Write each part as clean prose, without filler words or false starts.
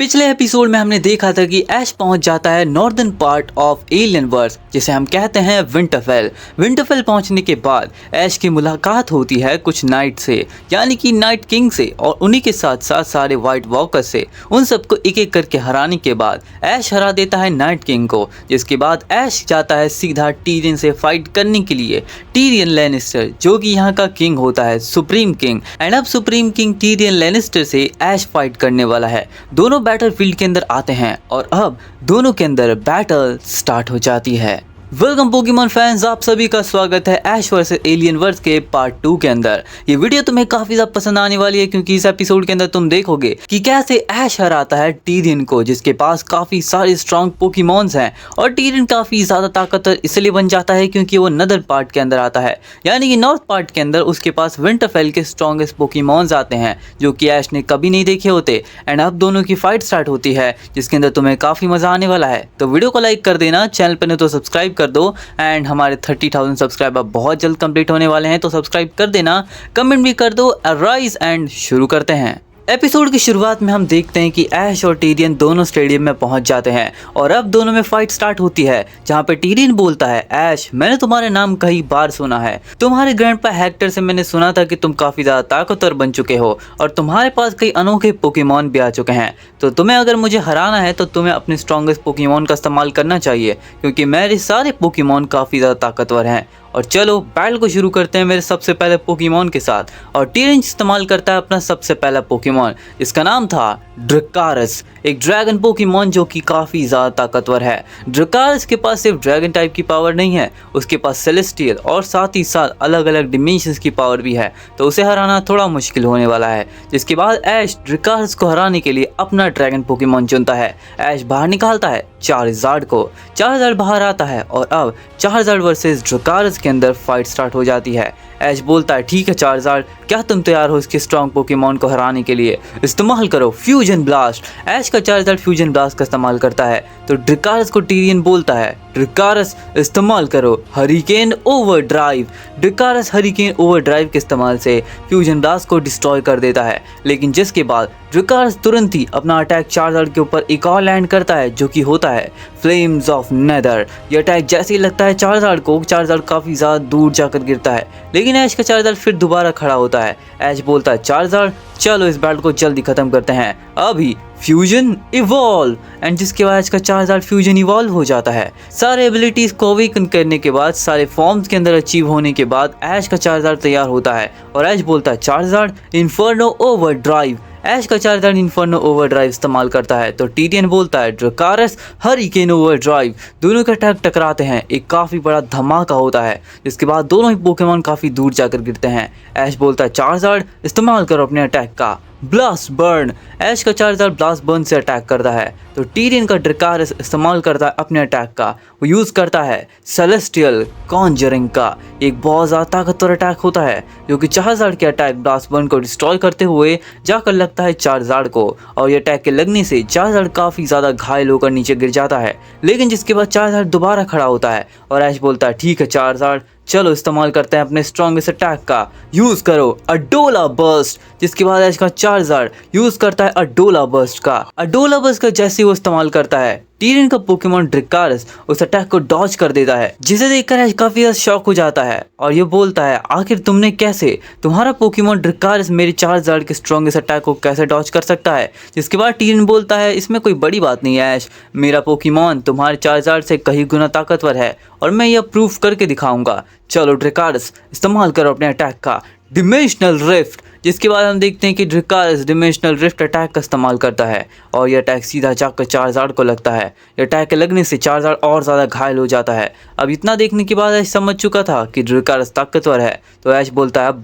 पिछले एपिसोड में हमने देखा था कि ऐश पहुंच जाता है northern part of alien world जिसे हम कहते हैं विंटरफेल। विंटरफेल पहुंचने के बाद ऐश की मुलाकात होती है कुछ नाइट से, यानी कि नाइट किंग से, और उन्हीं के साथ साथ सारे वाइट वॉकर्स से। उन सबको एक एक करके हराने के बाद ऐश हरा देता है नाइट किंग को, जिसके बाद ऐश जाता है सीधा टीरियन से फाइट करने के लिए। टीरियन लैनिस्टर जो कि यहाँ का किंग होता है, सुप्रीम किंग। एंड अब सुप्रीम किंग टीरियन लैनिस्टर से ऐश फाइट करने वाला है। दोनों बैटलफील्ड के अंदर आते हैं और अब दोनों के अंदर बैटल स्टार्ट हो जाती है। वेलकम पोकेमॉन फैंस, आप सभी का स्वागत है ऐश वर्सेस एलियन वर्स के पार्ट 2 के अंदर। ये वीडियो तुम्हें काफी ज्यादा पसंद आने वाली है क्योंकि इस एपिसोड के अंदर तुम देखोगे कि कैसे ऐश हराता है टीरियन को, जिसके पास काफी सारे स्ट्रॉन्ग पोकेमॉन्स हैं। और टीरियन काफी ज्यादा ताकतवर इसलिए बन जाता है क्योंकि वो नदर पार्ट के अंदर आता है, यानी कि नॉर्थ पार्ट के अंदर उसके पास विंटरफेल के स्ट्रॉन्गेस्ट पोकेमॉन्स आते हैं जो कि ऐश ने कभी नहीं देखे होते। एंड अब दोनों की फाइट स्टार्ट होती है जिसके अंदर तुम्हें काफी मजा आने वाला है। तो वीडियो को लाइक कर देना, चैनल पर नहीं तो सब्सक्राइब कर दो। एंड हमारे 30,000 सब्सक्राइबर बहुत जल्द कंप्लीट होने वाले हैं, तो सब्सक्राइब कर देना, कमेंट भी कर दो। राइज एंड शुरू करते हैं। एपिसोड की शुरुआत में हम देखते हैं कि ऐश और टीरियन दोनों स्टेडियम में पहुंच जाते हैं और अब दोनों में फाइट स्टार्ट होती है, जहां पे टीरियन बोलता है, ऐश मैंने तुम्हारे नाम कई बार सुना है। तुम्हारे ग्रैंडपा हेक्टर से मैंने सुना था कि तुम काफी ज्यादा ताकतवर बन चुके हो और तुम्हारे पास कई अनोखे पोकेमॉन भी आ चुके हैं। तो तुम्हें अगर मुझे हराना है तो तुम्हें अपने स्ट्रॉन्गेस्ट पोकेमॉन का इस्तेमाल करना चाहिए क्योंकि मेरे सारे पोकेमॉन काफी ज्यादा ताकतवर हैं। और चलो बैटल को शुरू करते हैं मेरे सबसे पहले पोकेमॉन के साथ। और टीरियन इस्तेमाल करता है अपना सबसे पहला पोकेमॉन, इसका नाम था ड्रिकारस, एक ड्रैगन पोकेमॉन जो कि काफ़ी ज़्यादा ताकतवर है। ड्रिकारस के पास सिर्फ ड्रैगन टाइप की पावर नहीं है, उसके पास सेलेस्टियल और साथ ही साथ अलग अलग डिमेंशंस की पावर भी है, तो उसे हराना थोड़ा मुश्किल होने वाला है। जिसके बाद ऐश ड्रिकारस को हराने के लिए अपना ड्रैगन पोकेमॉन चुनता है। ऐश बाहर निकालता है चार्जार्ड को, चार्जार्ड बाहर आता है और अब चार्जार्ड वर्सेस ड्रिकारस के अंदर फाइट स्टार्ट हो जाती है। ऐश बोलता है, ठीक है चार्जार्ड, क्या तुम तैयार हो इसके स्ट्रॉन्ग पोकेमॉन को हराने के लिए? इस्तेमाल करो फ्यूजन ब्लास्ट। ऐश का चार्जार्ड फ्यूजन ब्लास्ट का इस्तेमाल करता है तो ड्रिकारस को टीरियन बोलता है, ड्रिकारस इस्तेमाल करो हरिकेन ओवरड्राइव। ड्रिकारस हरिकेन ओवरड्राइव के इस्तेमाल से फ्यूजन ब्लास्ट को डिस्ट्रॉय कर देता है, लेकिन जिसके बाद ड्रिकारस तुरंत ही अपना अटैक चार्जार्ड के ऊपर एक और लैंड करता है जो कि होता है फ्लेम्स ऑफ नेदर। ये अटैक जैसे ही लगता है चार्जार्ड को, चार्जार्ड काफ़ी ज़्यादा दूर जाकर गिरता है, लेकिन ऐश का चार्जार्ड फिर दोबारा खड़ा होता है। ऐश बोलता है, चार्जार्ड चलो इस बैटल को जल्दी खत्म करते हैं, अभी फ्यूजन इवॉल्व। एंड जिसके बाद ऐश का चार्जार्ड फ्यूजन इवॉल्व हो जाता है। सारे एबिलिटीज को अवेकन करने के बाद, सारे फॉर्म्स के अंदर अचीव होने के बाद ऐश का चार्जार्ड तैयार होता है और ऐश बोलता है, चार्जार्ड इन्फर्नो ओवरड्राइव। ऐश का चार्जार्ड इन्फर्नो ओवरड्राइव इस्तेमाल करता है तो टीरियन बोलता है, ड्रिकारस हरिकेन ओवरड्राइव। दोनों के अटैक टकराते हैं, एक काफ़ी बड़ा धमाका होता है, जिसके बाद दोनों ही पोकेमॉन काफ़ी दूर जाकर गिरते हैं। ऐश बोलता है, चार्जार्ड इस्तेमाल करो अपने अटैक का ब्लास्ट बर्न। ऐश का चार्जार्ड ब्लास्ट बर्न से अटैक करता है तो टीरियन का ड्रिकारस इस्तेमाल करता है अपने अटैक का, वो यूज़ करता है सेलेस्टियल कॉन्जरिंग का। एक बहुत ज़्यादा ताकतवर अटैक होता है जो कि चार्जार्ड के अटैक ब्लास्ट बर्न को डिस्ट्रॉय करते हुए जाकर लगता है चार्जार्ड को, और ये अटैक के लगने से चार्जार्ड काफ़ी ज़्यादा घायल होकर नीचे गिर जाता है। लेकिन जिसके बाद चार्जार्ड दोबारा खड़ा होता है और ऐश बोलता है, ठीक है चार्जार्ड चलो इस्तेमाल करते हैं अपने स्ट्रॉन्गेस्ट अटैक का, यूज़ करो अडोला बर्स्ट। जिसके बाद ऐश का चार्जार्ड यूज़ करता है अडोला बर्स्ट का। अडोला बर्स्ट का जैसे वो इस्तेमाल करता है, टीरियन का पोकेमॉन ड्रिकारस उस अटैक को डॉज कर देता है, जिसे देखकर ऐश काफी ज्यादा शॉक हो जाता है और ये बोलता है, आखिर तुमने कैसे, तुम्हारा पोकेमॉन ड्रिकारस मेरे चार्जार्ड के स्ट्रॉन्गेस्ट अटैक को कैसे डॉज कर सकता है? जिसके बाद टीरियन बोलता है, इसमें कोई बड़ी बात नहीं है ऐश, मेरा पोकेमॉन तुम्हारे चार्जार्ड से कहीं गुना ताकतवर है और मैं यह प्रूफ करके दिखाऊंगा। चलो ड्रिकारस इस्तेमाल करो अपने अटैक का डिमेंशनल रिफ्ट। जिसके बाद हम देखते हैं कि ड्रिकारस डिमेंशनल रिफ्ट अटैक का इस्तेमाल करता है और यह अटैक सीधा जाकर चार्जार्ड को लगता है। यह अटैक के लगने से चार्जार्ड और ज़्यादा घायल हो जाता है। अब इतना देखने के बाद ऐश समझ चुका था कि ड्रिकारस ताकतवर है, तो ऐश बोलता है, अब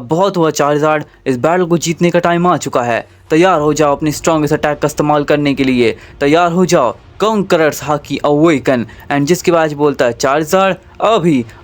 बहुत हुआ चार्जार्ड, इस बैटल को जीतने का टाइम आ चुका है, तैयार हो जाओ अपनी स्ट्रॉन्गेस्ट अटैक का इस्तेमाल करने के लिए, तैयार हो जाओ कॉन्करर्स हाकी अवेकन। एंड जिसके बाद बोलता है, चार्जार्ड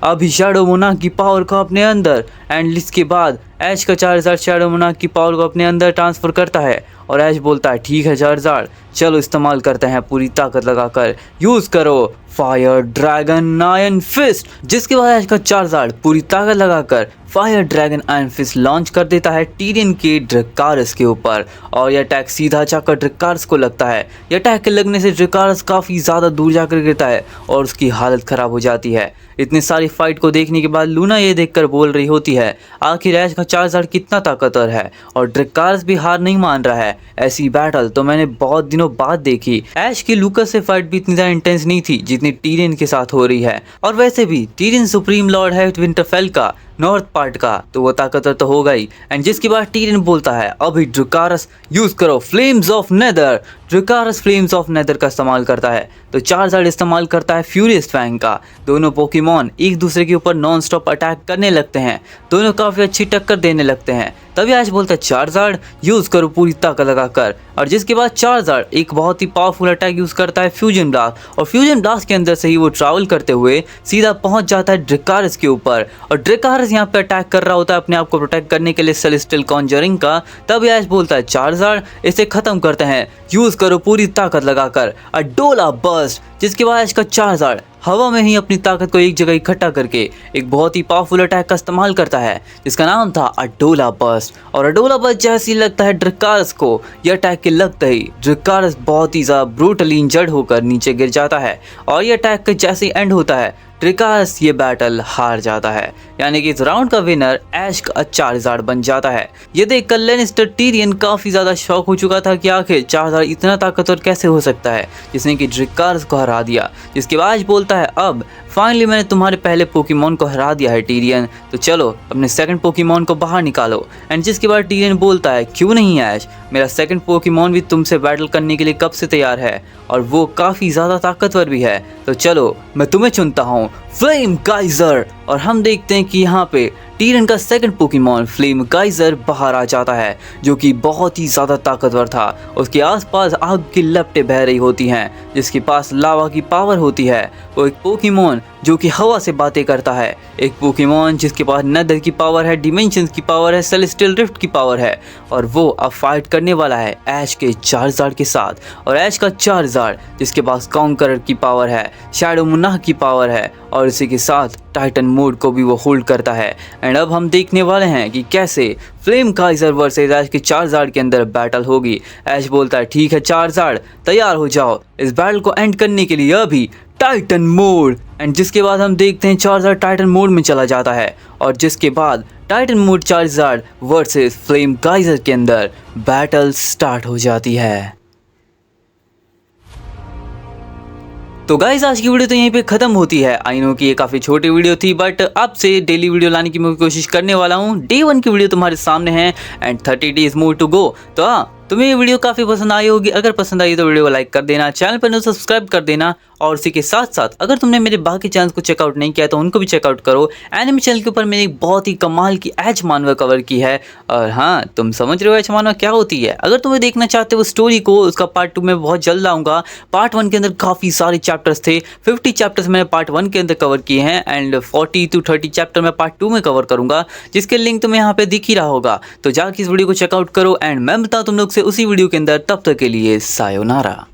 अभी शैडो मोनार्क की पावर को अपने अंदर। एंड इसके बाद ऐश का चार्जार्ड शैडो मोनार्क की पावर को अपने अंदर ट्रांसफर करता है और ऐश बोलता है, ठीक है चार्जार्ड चलो इस्तेमाल करते हैं पूरी ताकत लगाकर, यूज़ करो फायर ड्रैगन आयरन फिस्ट। जिसके बाद ऐश का चार्जार्ड पूरी ताकत लगाकर fire dragon iron fist launch कर देता है टीरियन के ड्रैकारिस के ऊपर और यह अटैक सीधा जाकर ड्रैकारिस को लगता है। यह अटैक के लगने से ड्रैकारिस काफ़ी ज़्यादा दूर जाकर गिरता है और उसकी हालत ख़राब हो जाती है। इतनी सारी फाइट को देखने के बाद लूना ये देखकर बोल रही होती है आखिर ऐश का चार्जर कितना ताकतवर है और ड्रैकारिस भी हार नहीं मान रहा है। ऐसी बैटल तो मैंने बहुत दिनों बाद देखी। ऐश की लूकस से फाइट भी इतनी ज़्यादा इंटेंस नहीं थी जितनी टीरियन के साथ हो रही है और वैसे भी टीरियन सुप्रीम लॉर्ड है विंटरफेल का नॉर्थ पार्ट का, तो वो ताकतवर तो होगा ही। एंड जिसके बाद टीरियन बोलता है अभी ड्रैकारिस यूज करो flames of nether. Dracarys flames of nether का इस्तेमाल करता है तो चार्जर इस्तेमाल करता है फ्यूरियस फैंग का। दोनों पोकेमॉन एक दूसरे के ऊपर नॉन स्टॉप अटैक करने लगते हैं, दोनों काफ़ी अच्छी टक्कर देने लगते हैं। तभी ऐश बोलता है चार्जर यूज करो पूरी ताकत लगाकर और जिसके बाद चार्जर एक बहुत ही पावरफुल अटैक यूज करता है फ्यूजन ब्लास्ट और फ्यूजन ब्लास्ट के अंदर से ही वो ट्रैवल करते हुए सीधा पहुंच जाता है ड्रैकारिस के ऊपर और ड्रैकारिस यहाँ पे अटैक कर रहा होता है अपने आप को प्रोटेक्ट करने के लिए सेलेस्टियल कॉन्जरिंग का। तब ऐश बोलता है चार्जर इसे खत्म करते हैं, यूज करो पूरी ताकत लगाकर अडोला बर्स्ट। जिसके बाद ऐश का चार्जर हवा में ही अपनी ताकत को एक जगह इकट्ठा करके एक बहुत ही पावरफुल अटैक का इस्तेमाल करता है जिसका नाम था अडोला बर्स्ट। और अडोला बर्स्ट जैसे ही लगता है ड्रैकारिस को, यह अटैक के लगते ही ड्रैकारिस बहुत ही ज़्यादा ब्रूटली इंजर्ड होकर नीचे गिर जाता है और यह अटैक जैसे ही एंड होता है ड्रैकारिस ये बैटल हार जाता है, यानी कि इस राउंड का विनर ऐश का चार्जर बन जाता है। ये देखकर लेनिस्टर टीरियन काफ़ी ज़्यादा शॉक हो चुका था कि आखिर चार्जर इतना ताकतवर कैसे हो सकता है जिसने कि ड्रैकारिस को हरा दिया। जिसके बाद बोलता है अब फाइनली मैंने तुम्हारे पहले पोकेमॉन को हरा दिया है टीरियन, तो चलो अपने सेकंड पोकेमॉन को बाहर निकालो। एंड जिसके बाद टीरियन बोलता है क्यों नहीं ऐश, मेरा सेकंड पोकेमॉन भी तुमसे बैटल करने के लिए कब से तैयार है और वो काफ़ी ज़्यादा ताकतवर भी है, तो चलो मैं तुम्हें चुनता हूँ फ्लेम गाइजर। और हम देखते हैं कि यहाँ पे टीरियन का सेकंड पोकेमॉन फ्लेम गाइजर बाहर आ जाता है जो कि बहुत ही ज़्यादा ताकतवर था। उसके आसपास आग की लपटें बह रही होती हैं, जिसके पास लावा की पावर होती है। वो एक पोकेमॉन जो कि हवा से बातें करता है, एक पोकेमॉन जिसके पास नेदर की पावर है, डिमेंशंस की पावर है, सेलेस्टियल रिफ्ट की पावर है और वो अब फाइट करने वाला है ऐश के चार्जर के साथ। और ऐश का चार्जर जिसके पास कॉन्करर की पावर है, शैडो मुनाह की पावर है और इसी के साथ टाइटन मोड को भी वो होल्ड करता है। एंड अब हम देखने वाले हैं कि कैसे फ्लेम गाइजर वर्सेस ऐश के चार्जर के अंदर बैटल होगी। ऐश बोलता है ठीक है चार्जर तैयार हो जाओ इस बैटल को एंड करने के लिए अभी टाइटन मोड। एंड जिसके बाद हम देखते हैं चार्जर टाइटन मोड में चला जाता है और जिसके बाद Titan mode charger versus flame geyser के अंदर बैटल स्टार्ट हो जाती है। तो गाइस आज की वीडियो तो यहीं पे खत्म होती है। आई नो कि ये काफ़ी छोटी वीडियो थी बट अब से डेली वीडियो लाने की मैं कोशिश करने वाला हूँ। डे 1 की वीडियो तुम्हारे सामने है and 30 days more to go. तो हाँ तुम्हें ये वीडियो काफ़ी पसंद आई होगी, अगर पसंद आई तो वीडियो को लाइक कर देना, चैनल पर सब्सक्राइब कर देना और इसी के साथ साथ अगर तुमने मेरे बाकी चैनल्स को चेकआउट नहीं किया तो उनको भी चेकआउट करो। एनिमे चैनल के ऊपर मैंने एक बहुत ही कमाल की एच मानवा कवर की है और हाँ तुम समझ रहे हो एच मानवा क्या होती है। अगर तुम्हें देखना चाहते हो स्टोरी को, उसका पार्ट 2 में बहुत जल्द आऊँगा। पार्ट 1 के अंदर काफ़ी सारे चैप्टर्स थे, 50 चैप्टर्स मैंने पार्ट 1 के अंदर कवर किए हैं एंड 40 to 30 चैप्टर मैं पार्ट 2 में कवर करूँगा, जिसके लिंक तुम्हें यहाँ पे दिख ही रहा होगा। तो जाकर इस वीडियो को चेकआउट करो एंड मैं बताऊँ तुम लोग से उसी वीडियो के अंदर। तब तक के लिए सायोनारा।